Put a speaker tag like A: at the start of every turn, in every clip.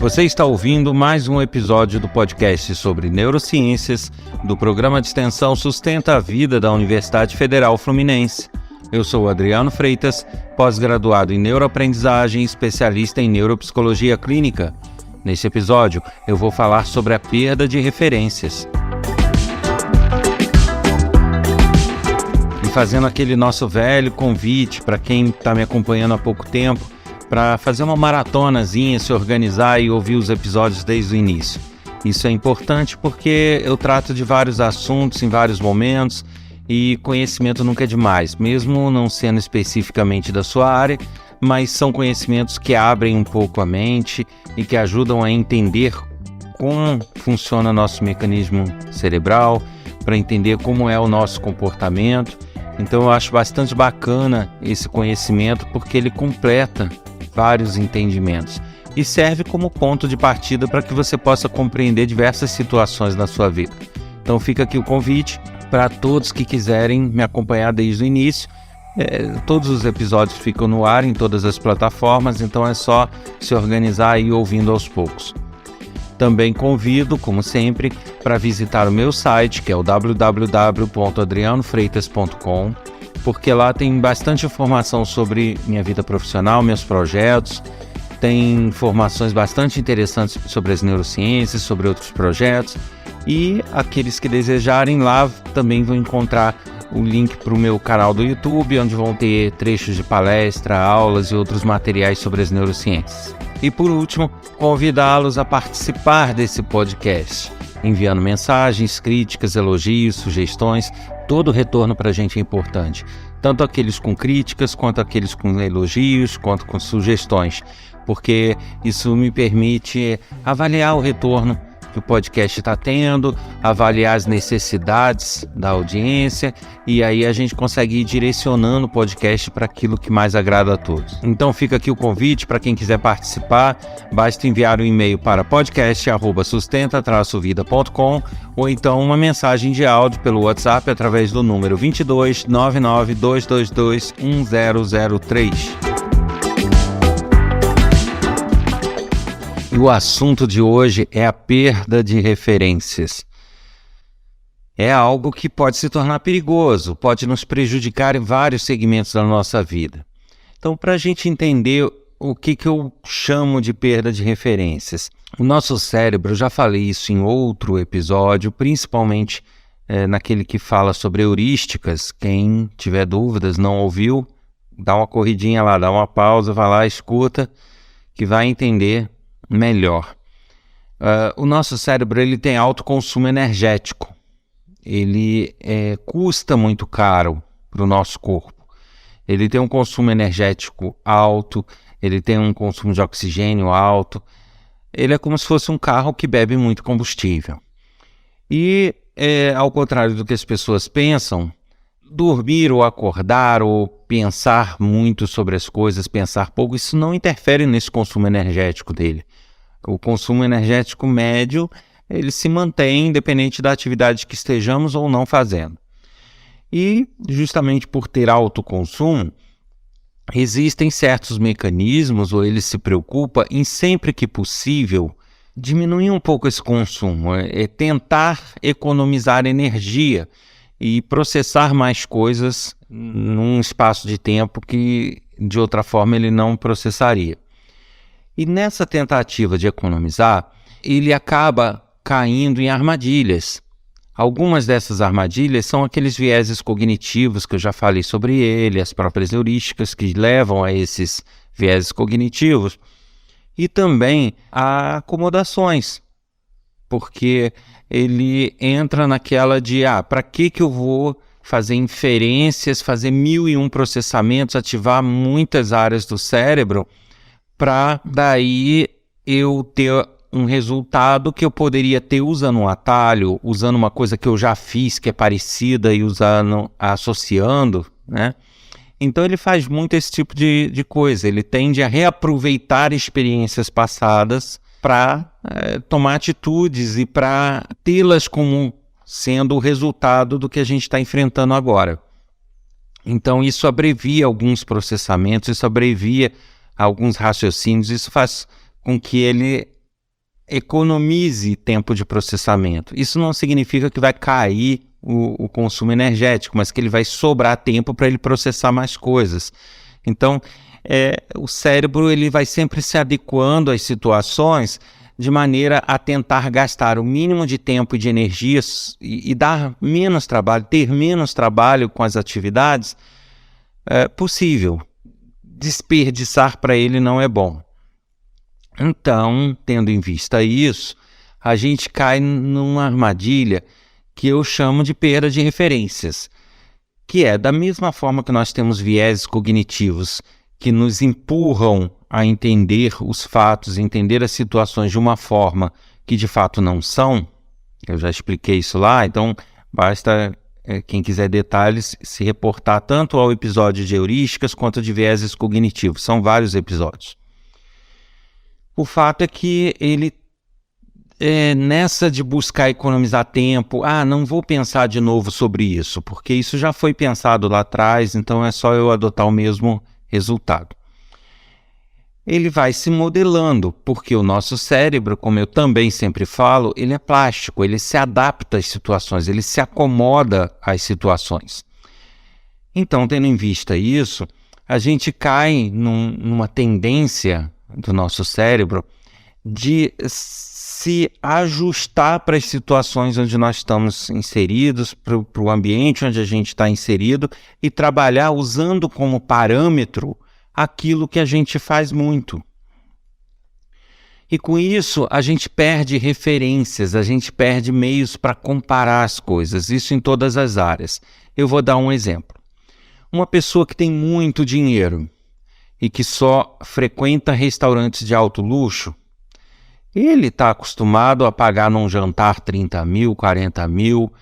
A: Você está ouvindo mais um episódio do podcast sobre neurociências do programa de extensão Sustenta a Vida da Universidade Federal Fluminense. Eu sou Adriano Freitas, pós-graduado em neuroaprendizagem e especialista em neuropsicologia clínica. Neste episódio, eu vou falar sobre a perda de referências. E fazendo aquele nosso velho convite para quem está me acompanhando há pouco tempo, para fazer uma maratonazinha, se organizar e ouvir os episódios desde o início. Isso é importante porque eu trato de vários assuntos em vários momentos e conhecimento nunca é demais, mesmo não sendo especificamente da sua área, mas são conhecimentos que abrem um pouco a mente e que ajudam a entender como funciona nosso mecanismo cerebral, para entender como é o nosso comportamento. Então eu acho bastante bacana esse conhecimento porque ele completa vários entendimentos e serve como ponto de partida para que você possa compreender diversas situações na sua vida. Então fica aqui o convite para todos que quiserem me acompanhar desde o início. Todos os episódios ficam no ar em todas as plataformas, então é só se organizar e ir ouvindo aos poucos. Também convido, como sempre, para visitar o meu site, que é o www.adrianofreitas.com, porque lá tem bastante informação sobre minha vida profissional, meus projetos, tem informações bastante interessantes sobre as neurociências, sobre outros projetos, e aqueles que desejarem lá também vão encontrar o link para o meu canal do YouTube, onde vão ter trechos de palestra, aulas e outros materiais sobre as neurociências. E por último, convidá-los a participar desse podcast, enviando mensagens, críticas, elogios, sugestões. Todo retorno para a gente é importante, tanto aqueles com críticas, quanto aqueles com elogios, quanto com sugestões, porque isso me permite avaliar o retorno que o podcast está tendo, avaliar as necessidades da audiência e aí a gente consegue ir direcionando o podcast para aquilo que mais agrada a todos. Então fica aqui o convite para quem quiser participar, basta enviar um e-mail para podcast@sustenta-vida.com ou então uma mensagem de áudio pelo WhatsApp através do número 22 99 222 1003. E o assunto de hoje é a perda de referências. É algo que pode se tornar perigoso, pode nos prejudicar em vários segmentos da nossa vida. Então, para a gente entender o que eu chamo de perda de referências, o nosso cérebro, eu já falei isso em outro episódio, principalmente naquele que fala sobre heurísticas. Quem tiver dúvidas, não ouviu, dá uma corridinha lá, dá uma pausa, vai lá, escuta, que vai entender melhor. O nosso cérebro ele tem alto consumo energético. Ele custa muito caro para o nosso corpo. Ele tem um consumo energético alto, ele tem um consumo de oxigênio alto. Ele é como se fosse um carro que bebe muito combustível. E, ao contrário do que as pessoas pensam, dormir ou acordar ou pensar muito sobre as coisas, pensar pouco, isso não interfere nesse consumo energético dele. O consumo energético médio, ele se mantém independente da atividade que estejamos ou não fazendo. E justamente por ter alto consumo, existem certos mecanismos, ou ele se preocupa em sempre que possível diminuir um pouco esse consumo, tentar economizar energia e processar mais coisas num espaço de tempo que de outra forma ele não processaria. E nessa tentativa de economizar, ele acaba caindo em armadilhas. Algumas dessas armadilhas são aqueles vieses cognitivos que eu já falei sobre ele, as próprias heurísticas que levam a esses vieses cognitivos, e também a acomodações, porque ele entra naquela de, para que eu vou fazer inferências, fazer 1001 processamentos, ativar muitas áreas do cérebro, para daí eu ter um resultado que eu poderia ter usando um atalho, usando uma coisa que eu já fiz, que é parecida, e associando, né? Então ele faz muito esse tipo de coisa, ele tende a reaproveitar experiências passadas para tomar atitudes e para tê-las como sendo o resultado do que a gente está enfrentando agora. Então isso abrevia alguns processamentos, isso abrevia alguns raciocínios, isso faz com que ele economize tempo de processamento. Isso não significa que vai cair o consumo energético, mas que ele vai sobrar tempo para ele processar mais coisas. Então, o cérebro ele vai sempre se adequando às situações de maneira a tentar gastar o mínimo de tempo e de energias e dar menos trabalho, ter menos trabalho com as atividades possível. Desperdiçar para ele não é bom. Então, tendo em vista isso, a gente cai numa armadilha que eu chamo de perda de referências, que é da mesma forma que nós temos vieses cognitivos que nos empurram a entender os fatos, entender as situações de uma forma que de fato não são. Eu já expliquei isso lá, então basta quem quiser detalhes se reportar tanto ao episódio de heurísticas quanto de vieses cognitivos. São vários episódios. O fato é que ele, nessa de buscar economizar tempo, não vou pensar de novo sobre isso, porque isso já foi pensado lá atrás, então é só eu adotar o mesmo resultado. Ele vai se modelando, porque o nosso cérebro, como eu também sempre falo, ele é plástico, ele se adapta às situações, ele se acomoda às situações. Então, tendo em vista isso, a gente cai numa tendência do nosso cérebro de se ajustar para as situações onde nós estamos inseridos, para o ambiente onde a gente está inserido e trabalhar usando como parâmetro aquilo que a gente faz muito. E com isso a gente perde referências, a gente perde meios para comparar as coisas, isso em todas as áreas. Eu vou dar um exemplo. Uma pessoa que tem muito dinheiro e que só frequenta restaurantes de alto luxo, ele está acostumado a pagar num jantar 30 mil, 40 mil,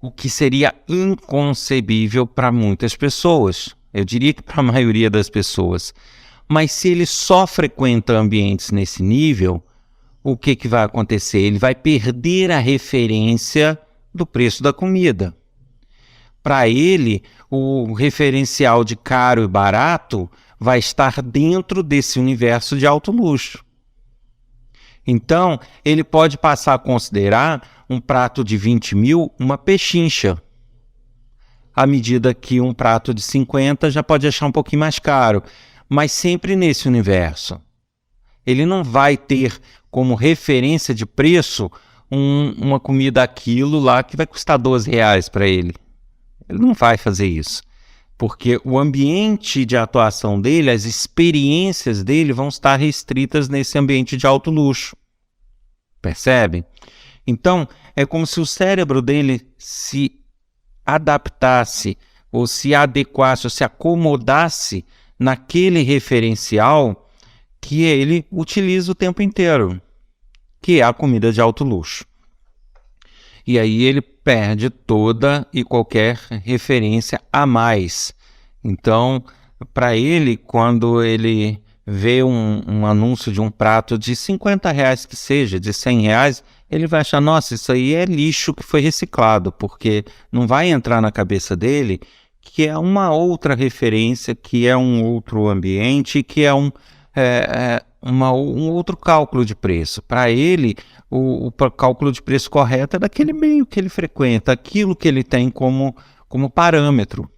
A: o que seria inconcebível para muitas pessoas. Eu diria que para a maioria das pessoas. Mas se ele só frequenta ambientes nesse nível, o que vai acontecer? Ele vai perder a referência do preço da comida. Para ele, o referencial de caro e barato vai estar dentro desse universo de alto luxo. Então, ele pode passar a considerar um prato de 20 mil uma pechincha, à medida que um prato de 50 já pode achar um pouquinho mais caro, mas sempre nesse universo. Ele não vai ter como referência de preço uma comida a quilo lá que vai custar R$12 para ele. Ele não vai fazer isso, porque o ambiente de atuação dele, as experiências dele vão estar restritas nesse ambiente de alto luxo. Percebem? Então, é como se o cérebro dele se adaptasse, ou se adequasse, ou se acomodasse naquele referencial que ele utiliza o tempo inteiro, que é a comida de alto luxo. E aí ele perde toda e qualquer referência a mais. Então, para ele, quando ele vê um anúncio de um prato de R$50 que seja, de R$100, ele vai achar, nossa, isso aí é lixo que foi reciclado, porque não vai entrar na cabeça dele que é uma outra referência, que é um outro ambiente, que é um outro cálculo de preço. Para ele, o cálculo de preço correto é daquele meio que ele frequenta, aquilo que ele tem como parâmetro.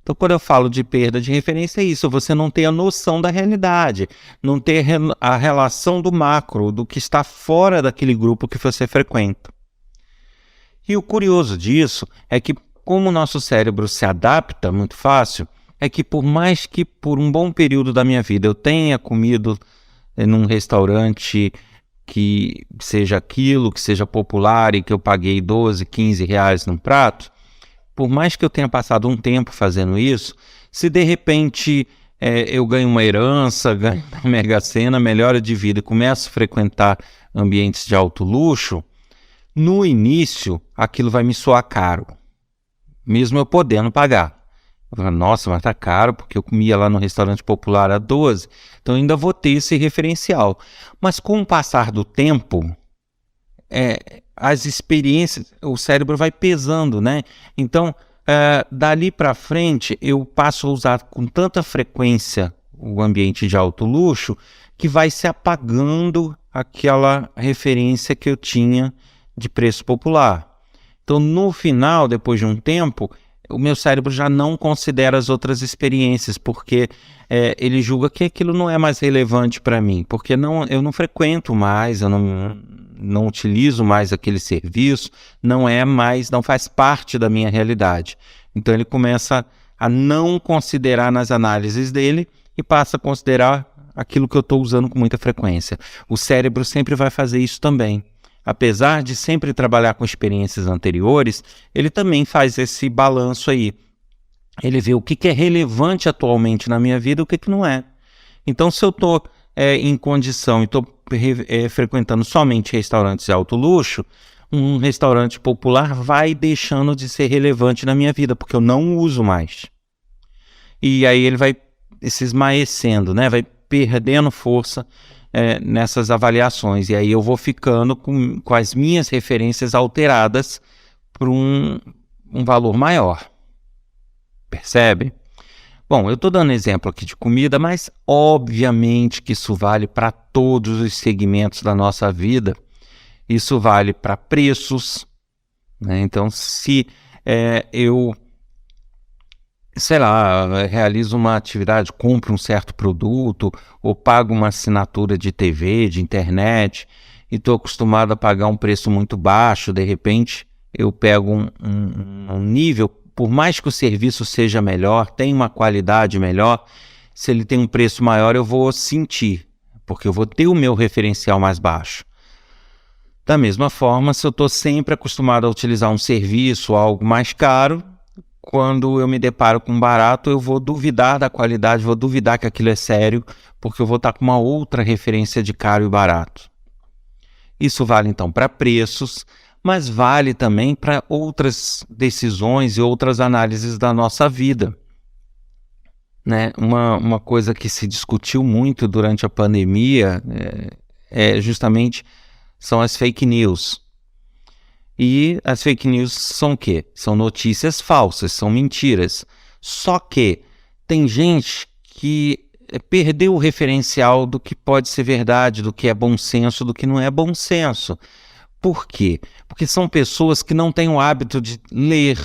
A: Então, quando eu falo de perda de referência, é isso, você não ter a noção da realidade, não ter a relação do macro, do que está fora daquele grupo que você frequenta. E o curioso disso é que, como o nosso cérebro se adapta muito fácil, é que por mais que por um bom período da minha vida eu tenha comido num restaurante que seja aquilo, que seja popular e que eu paguei R$12, R$15 num prato, por mais que eu tenha passado um tempo fazendo isso, se de repente eu ganho uma herança, ganho uma Mega Sena, melhora de vida e começo a frequentar ambientes de alto luxo, no início aquilo vai me soar caro, mesmo eu podendo pagar. Eu falo, nossa, mas tá caro porque eu comia lá no restaurante popular a R$12, então ainda vou ter esse referencial. Mas com o passar do tempo, as experiências, o cérebro vai pesando, né? Então, dali para frente, eu passo a usar com tanta frequência o ambiente de alto luxo que vai se apagando aquela referência que eu tinha de preço popular. Então, no final, depois de um tempo, o meu cérebro já não considera as outras experiências, porque ele julga que aquilo não é mais relevante para mim, porque eu não frequento mais, eu não utilizo mais aquele serviço, não faz parte da minha realidade. Então ele começa a não considerar nas análises dele e passa a considerar aquilo que eu estou usando com muita frequência. O cérebro sempre vai fazer isso também. Apesar de sempre trabalhar com experiências anteriores, ele também faz esse balanço aí. Ele vê o que é relevante atualmente na minha vida e o que não é. Então, se eu estou em condição e estou frequentando somente restaurantes de alto luxo, um restaurante popular vai deixando de ser relevante na minha vida, porque eu não uso mais. E aí ele vai se esmaecendo, né? Vai perdendo força nessas avaliações, e aí eu vou ficando com as minhas referências alteradas para um valor maior. Percebe? Bom, eu estou dando exemplo aqui de comida, mas obviamente que isso vale para todos os segmentos da nossa vida. Isso vale para preços, né? Então, se eu realizo uma atividade, compro um certo produto ou pago uma assinatura de TV, de internet e estou acostumado a pagar um preço muito baixo, de repente eu pego um nível, por mais que o serviço seja melhor, tenha uma qualidade melhor, se ele tem um preço maior eu vou sentir, porque eu vou ter o meu referencial mais baixo. Da mesma forma, se eu estou sempre acostumado a utilizar um serviço, algo mais caro, quando eu me deparo com barato, eu vou duvidar da qualidade, vou duvidar que aquilo é sério, porque eu vou estar com uma outra referência de caro e barato. Isso vale então para preços, mas vale também para outras decisões e outras análises da nossa vida. Né? Uma coisa que se discutiu muito durante a pandemia justamente são as fake news. E as fake news são o quê? São notícias falsas, são mentiras. Só que tem gente que perdeu o referencial do que pode ser verdade, do que é bom senso, do que não é bom senso. Por quê? Porque são pessoas que não têm o hábito de ler,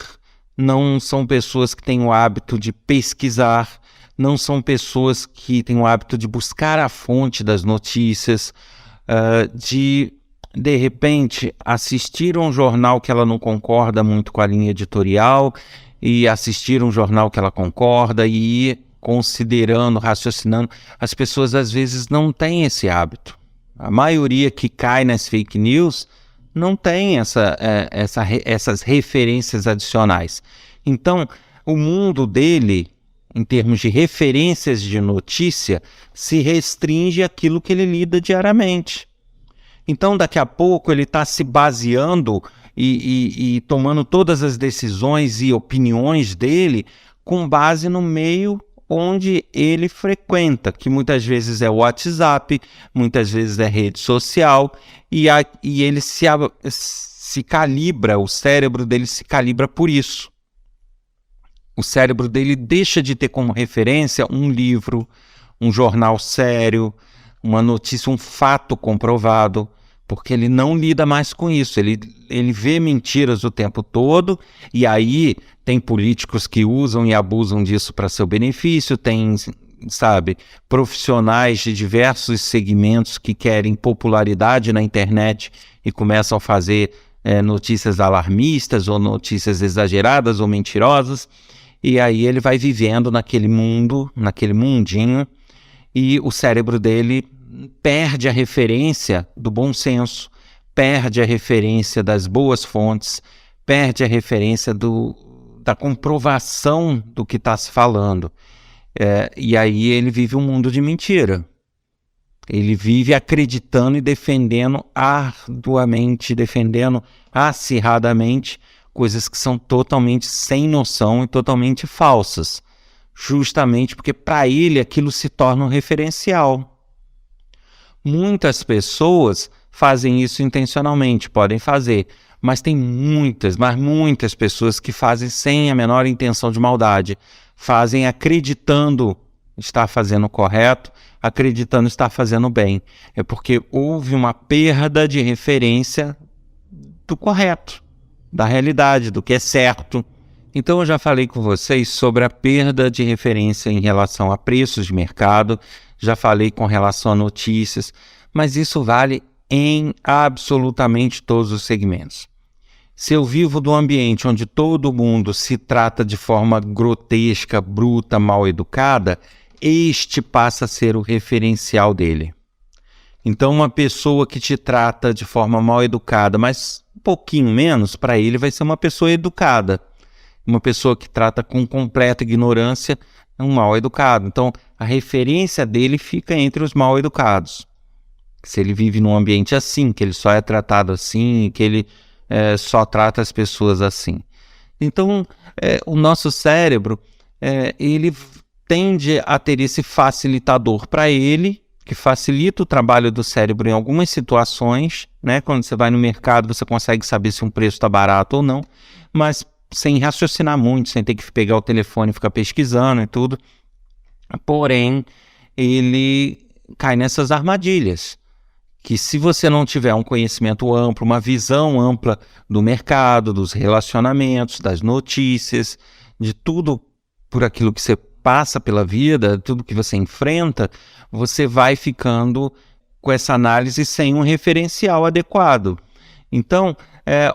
A: não são pessoas que têm o hábito de pesquisar, não são pessoas que têm o hábito de buscar a fonte das notícias, de repente, assistir um jornal que ela não concorda muito com a linha editorial e assistir um jornal que ela concorda e ir considerando, raciocinando. As pessoas às vezes não têm esse hábito. A maioria que cai nas fake news não tem essas referências adicionais. Então, o mundo dele, em termos de referências de notícia, se restringe àquilo que ele lida diariamente. Então, daqui a pouco, ele está se baseando e tomando todas as decisões e opiniões dele com base no meio onde ele frequenta, que muitas vezes é o WhatsApp, muitas vezes é rede social, e ele se calibra, o cérebro dele se calibra por isso. O cérebro dele deixa de ter como referência um livro, um jornal sério, uma notícia, um fato comprovado, porque ele não lida mais com isso, ele vê mentiras o tempo todo, e aí tem políticos que usam e abusam disso para seu benefício, tem, profissionais de diversos segmentos que querem popularidade na internet e começam a fazer notícias alarmistas ou notícias exageradas ou mentirosas, e aí ele vai vivendo naquele mundo, naquele mundinho, e o cérebro dele perde a referência do bom senso, perde a referência das boas fontes, perde a referência da comprovação do que está se falando. E aí ele vive um mundo de mentira. Ele vive acreditando e defendendo arduamente, defendendo acirradamente coisas que são totalmente sem noção e totalmente falsas, justamente porque para ele aquilo se torna um referencial. Muitas pessoas fazem isso intencionalmente, podem fazer, mas tem muitas pessoas que fazem sem a menor intenção de maldade, fazem acreditando estar fazendo o correto, acreditando estar fazendo bem. É porque houve uma perda de referência do correto, da realidade, do que é certo. Então eu já falei com vocês sobre a perda de referência em relação a preços de mercado, já falei com relação a notícias, mas isso vale em absolutamente todos os segmentos. Se eu vivo num ambiente onde todo mundo se trata de forma grotesca, bruta, mal educada, este passa a ser o referencial dele. Então uma pessoa que te trata de forma mal educada, mas um pouquinho menos, para ele vai ser uma pessoa educada. Uma pessoa que trata com completa ignorância é um mal educado. Então, a referência dele fica entre os mal educados. Se ele vive num ambiente assim, que ele só é tratado assim, que ele só trata as pessoas assim. Então, o nosso cérebro, ele tende a ter esse facilitador para ele, que facilita o trabalho do cérebro em algumas situações, né? Quando você vai no mercado, você consegue saber se um preço está barato ou não, mas sem raciocinar muito, sem ter que pegar o telefone e ficar pesquisando e tudo. Porém, ele cai nessas armadilhas, que se você não tiver um conhecimento amplo, uma visão ampla do mercado, dos relacionamentos, das notícias, de tudo por aquilo que você passa pela vida, tudo que você enfrenta, você vai ficando com essa análise sem um referencial adequado. Então,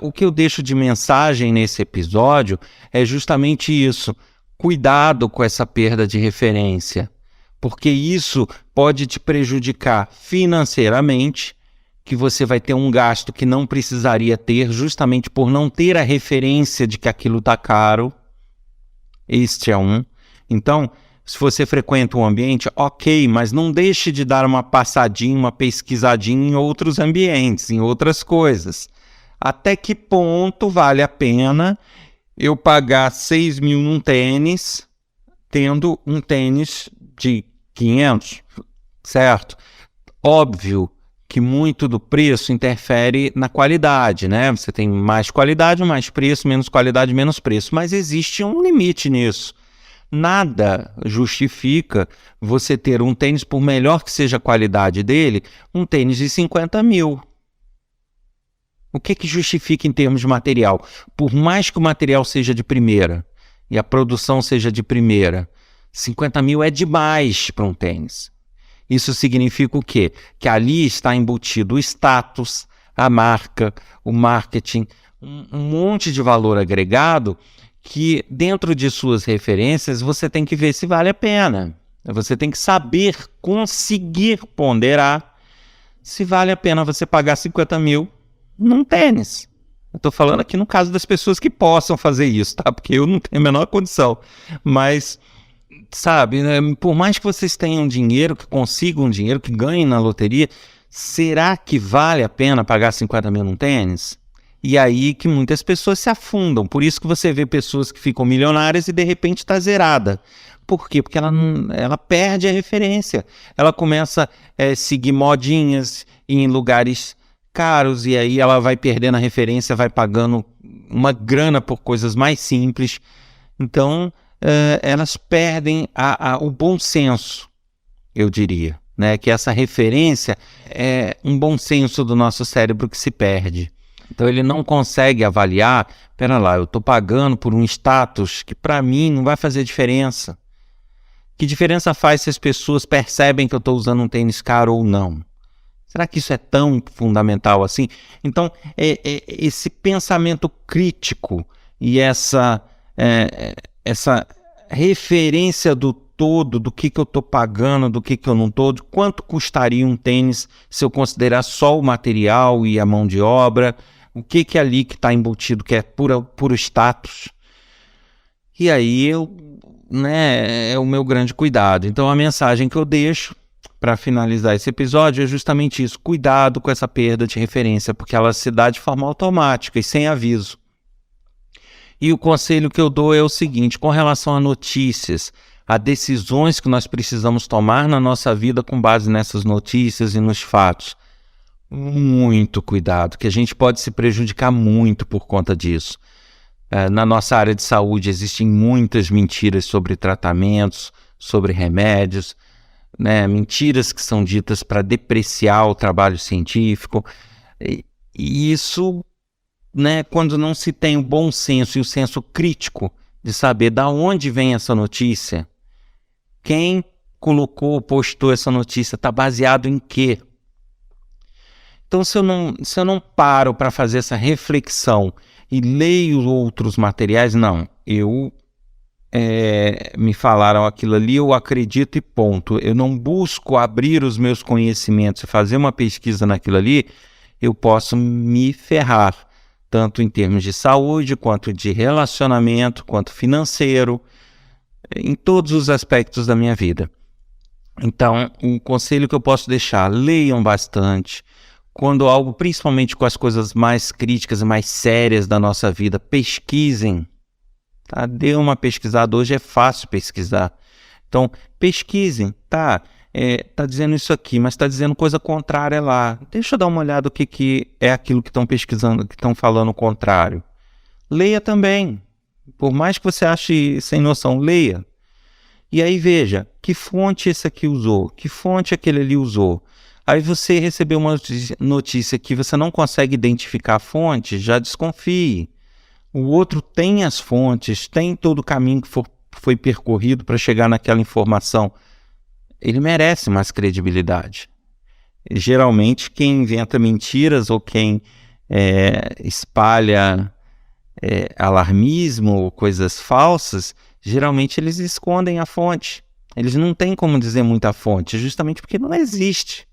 A: o que eu deixo de mensagem nesse episódio é justamente isso. Cuidado com essa perda de referência, porque isso pode te prejudicar financeiramente, que você vai ter um gasto que não precisaria ter, justamente por não ter a referência de que aquilo está caro. Este é um. Então, se você frequenta um ambiente, ok, mas não deixe de dar uma passadinha, uma pesquisadinha em outros ambientes, em outras coisas. Até que ponto vale a pena eu pagar 6 mil num tênis, tendo um tênis de 500, certo? Óbvio que muito do preço interfere na qualidade, né? Você tem mais qualidade, mais preço, menos qualidade, menos preço, mas existe um limite nisso. Nada justifica você ter um tênis, por melhor que seja a qualidade dele, um tênis de 50 mil. O que justifica em termos de material? Por mais que o material seja de primeira e a produção seja de primeira, 50 mil é demais para um tênis. Isso significa o quê? Que ali está embutido o status, a marca, o marketing, um monte de valor agregado que dentro de suas referências você tem que ver se vale a pena. Você tem que saber, conseguir ponderar se vale a pena você pagar 50 mil num tênis. Eu estou falando aqui no caso das pessoas que possam fazer isso, tá? Porque eu não tenho a menor condição. Mas, sabe, né? Por mais que vocês tenham dinheiro, que consigam dinheiro, que ganhem na loteria, será que vale a pena pagar 50 mil num tênis? E aí que muitas pessoas se afundam. Por isso que você vê pessoas que ficam milionárias e de repente está zerada. Por quê? Porque ela perde a referência. Ela começa a seguir modinhas em lugares caros e aí ela vai perdendo a referência, vai pagando uma grana por coisas mais simples. Então, elas perdem o bom senso, eu diria, né? Que essa referência é um bom senso do nosso cérebro que se perde. Então ele não consegue avaliar, pera lá, eu estou pagando por um status que para mim não vai fazer diferença. Que diferença faz se as pessoas percebem que eu estou usando um tênis caro ou não? Será que isso é tão fundamental assim? Então, esse pensamento crítico e essa referência do todo, do que eu estou pagando, do que eu não estou, de quanto custaria um tênis se eu considerar só o material e a mão de obra, o que é ali que está embutido, que é puro status. E aí é o meu grande cuidado. Então a mensagem que eu deixo para finalizar esse episódio é justamente isso: cuidado com essa perda de referência, porque ela se dá de forma automática e sem aviso. E o conselho que eu dou é o seguinte: com relação a notícias, a decisões que nós precisamos tomar na nossa vida com base nessas notícias e nos fatos, muito cuidado, que a gente pode se prejudicar muito por conta disso. Na nossa área de saúde existem muitas mentiras sobre tratamentos, sobre remédios, né? Mentiras que são ditas para depreciar o trabalho científico. E isso, né, quando não se tem o bom senso e o senso crítico de saber de onde vem essa notícia, quem postou essa notícia, está baseado em quê? Então, se eu não paro para fazer essa reflexão e leio outros materiais, não, me falaram aquilo ali, eu acredito e ponto. Eu não busco abrir os meus conhecimentos e fazer uma pesquisa naquilo ali, eu posso me ferrar, tanto em termos de saúde, quanto de relacionamento, quanto financeiro, em todos os aspectos da minha vida. Então, um conselho que eu posso deixar, leiam bastante. Quando algo, principalmente com as coisas mais críticas e mais sérias da nossa vida, pesquisem. Tá? Dê uma pesquisada, hoje é fácil pesquisar. Então, pesquisem, tá dizendo isso aqui, mas está dizendo coisa contrária lá. Deixa eu dar uma olhada o que é aquilo que estão pesquisando, que estão falando o contrário. Leia também. Por mais que você ache sem noção, leia. E aí veja, que fonte esse aqui usou, que fonte aquele ali usou. Aí você recebeu uma notícia que você não consegue identificar a fonte, já desconfie. O outro tem as fontes, tem todo o caminho que foi percorrido para chegar naquela informação. Ele merece mais credibilidade. Geralmente, quem inventa mentiras ou quem espalha alarmismo ou coisas falsas, geralmente eles escondem a fonte. Eles não têm como dizer muita fonte, justamente porque não existe.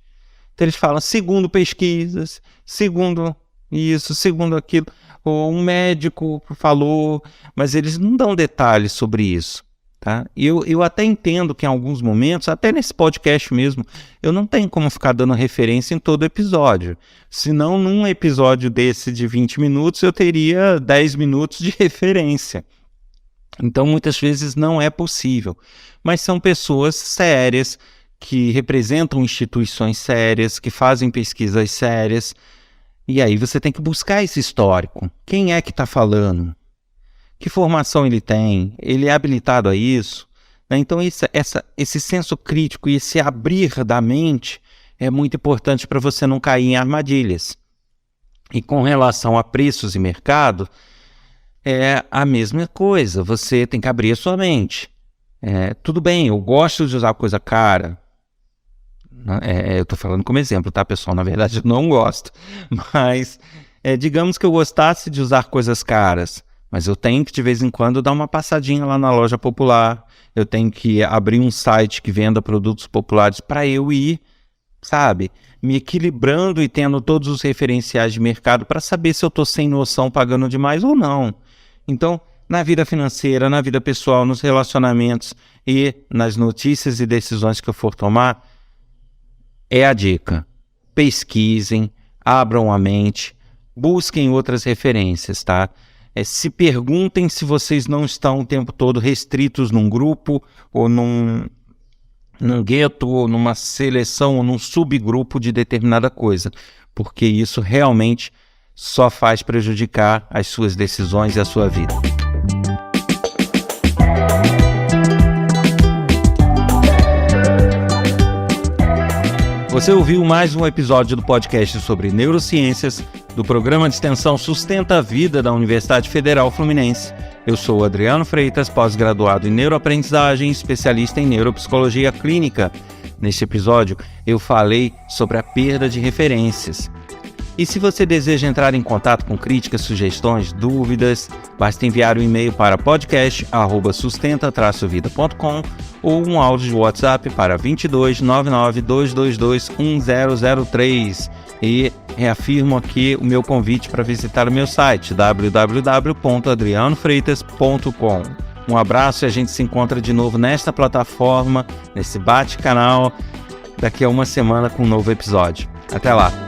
A: Então eles falam segundo pesquisas, segundo isso, segundo aquilo, ou um médico falou, mas eles não dão detalhes sobre isso. Tá? Eu até entendo que em alguns momentos, até nesse podcast mesmo, eu não tenho como ficar dando referência em todo episódio. Senão, num episódio desse de 20 minutos, eu teria 10 minutos de referência. Então, muitas vezes não é possível. Mas são pessoas sérias, que representam instituições sérias, que fazem pesquisas sérias. E aí você tem que buscar esse histórico. Quem é que está falando? Que formação ele tem? Ele é habilitado a isso? Então esse senso crítico e esse abrir da mente é muito importante para você não cair em armadilhas. E com relação a preços e mercado, é a mesma coisa. Você tem que abrir a sua mente. Tudo bem, eu gosto de usar coisa cara. Eu estou falando como exemplo, tá, pessoal? Na verdade, eu não gosto. Mas digamos que eu gostasse de usar coisas caras. Mas eu tenho que, de vez em quando, dar uma passadinha lá na loja popular. Eu tenho que abrir um site que venda produtos populares para eu ir, sabe, me equilibrando e tendo todos os referenciais de mercado para saber se eu estou sem noção pagando demais ou não. Então, na vida financeira, na vida pessoal, nos relacionamentos e nas notícias e decisões que eu for tomar, é a dica. Pesquisem, abram a mente, busquem outras referências, tá? Se perguntem se vocês não estão o tempo todo restritos num grupo ou num gueto ou numa seleção ou num subgrupo de determinada coisa, porque isso realmente só faz prejudicar as suas decisões e a sua vida. Você ouviu mais um episódio do podcast sobre neurociências do programa de extensão Sustenta a Vida da Universidade Federal Fluminense. Eu sou Adriano Freitas, pós-graduado em neuroaprendizagem, especialista em neuropsicologia clínica. Neste episódio, eu falei sobre a perda de referências. E se você deseja entrar em contato com críticas, sugestões, dúvidas, basta enviar um e-mail para podcast@sustenta-vida.com ou um áudio de WhatsApp para 22 99 222 1003. E reafirmo aqui o meu convite para visitar o meu site www.adrianofreitas.com. Um abraço e a gente se encontra de novo nesta plataforma, nesse bate-canal, daqui a uma semana com um novo episódio. Até lá!